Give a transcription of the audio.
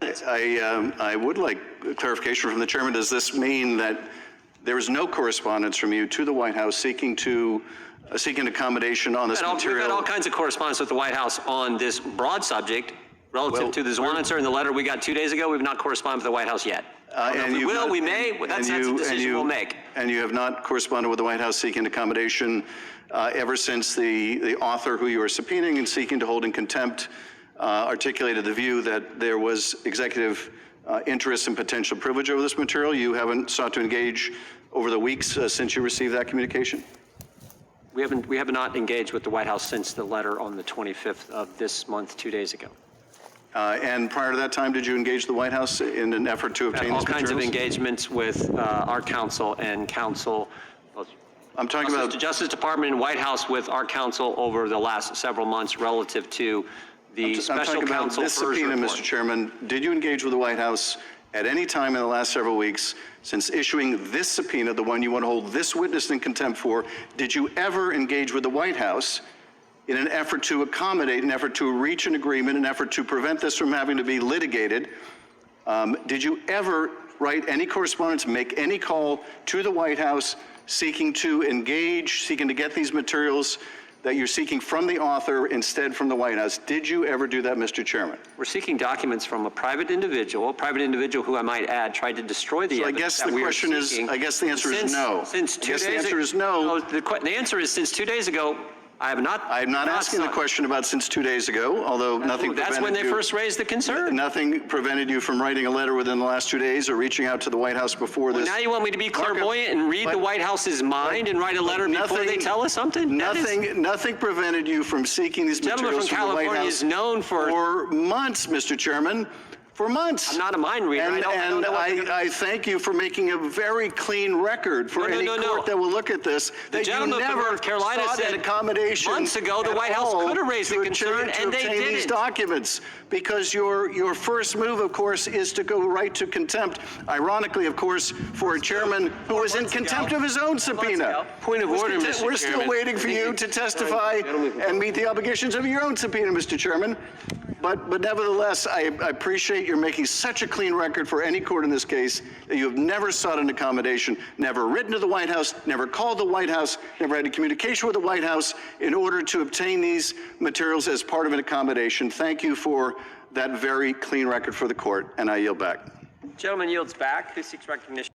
I would like clarification from the chairman. Does this mean that there is no correspondence from you to the White House seeking accommodation on this material? We've had all kinds of correspondence with the White House on this broad subject relative to the Zwanitzer and the letter we got 2 days ago. We've not corresponded with the White House yet. And we will, we may. That's a decision we'll make. And you have not corresponded with the White House seeking accommodation ever since the author who you are subpoenaing and seeking to hold in contempt articulated the view that there was executive interest and potential privilege over this material. You haven't sought to engage over the weeks since you received that communication? We have not engaged with the White House since the letter on the 25th of this month, 2 days ago. And prior to that time, did you engage the White House in an effort to obtain these materials? All kinds of engagements with our counsel and counsel. I'm talking about the Justice Department and White House with our counsel over the last several months relative to the special counsel this subpoena, Mr. Chairman. Did you engage with the White House at any time in the last several weeks since issuing this subpoena, the one you want to hold this witness in contempt for? Did you ever engage with the White House in an effort to accommodate, an effort to reach an agreement, an effort to prevent this from having to be litigated? Did you ever write any correspondence, make any call to the White House seeking to engage, seeking to get these materials that you're seeking from the author instead from the White House? Did you ever do that, Mr. Chairman? We're seeking documents from a private individual who I might add tried to destroy the evidence. I guess the question is, I guess the answer is no. Since 2 days ago. The answer is no. The answer is since 2 days ago, I'm not asking the question about since 2 days ago, although nothing prevented you. That's when they first raised the concern. Nothing prevented you from writing a letter within the last 2 days or reaching out to the White House before this. Now you want me to be clairvoyant and read the White House's mind and write a letter before they tell us something? Nothing prevented you from seeking these materials from the White House. California is known for months, Mr. Chairman. For months. I'm not a mind reader. I thank you for making a very clean record for any court that will look at this. The gentleman from North Carolina said accommodation months ago the White House could have raised the concern, and they didn't. These documents, because your first move, of course, is to go right to contempt. Ironically, of course, for a chairman who was in contempt of his own subpoena. Point of order, Mr. Chairman. We're still waiting for you to testify and meet the obligations of your own subpoena, Mr. Chairman. But nevertheless, I appreciate you're making such a clean record for any court in this case that you have never sought an accommodation, never written to the White House, never called the White House, never had a communication with the White House in order to obtain these materials as part of an accommodation. Thank you for that very clean record for the court, and I yield back. Gentleman yields back. Who seeks recognition?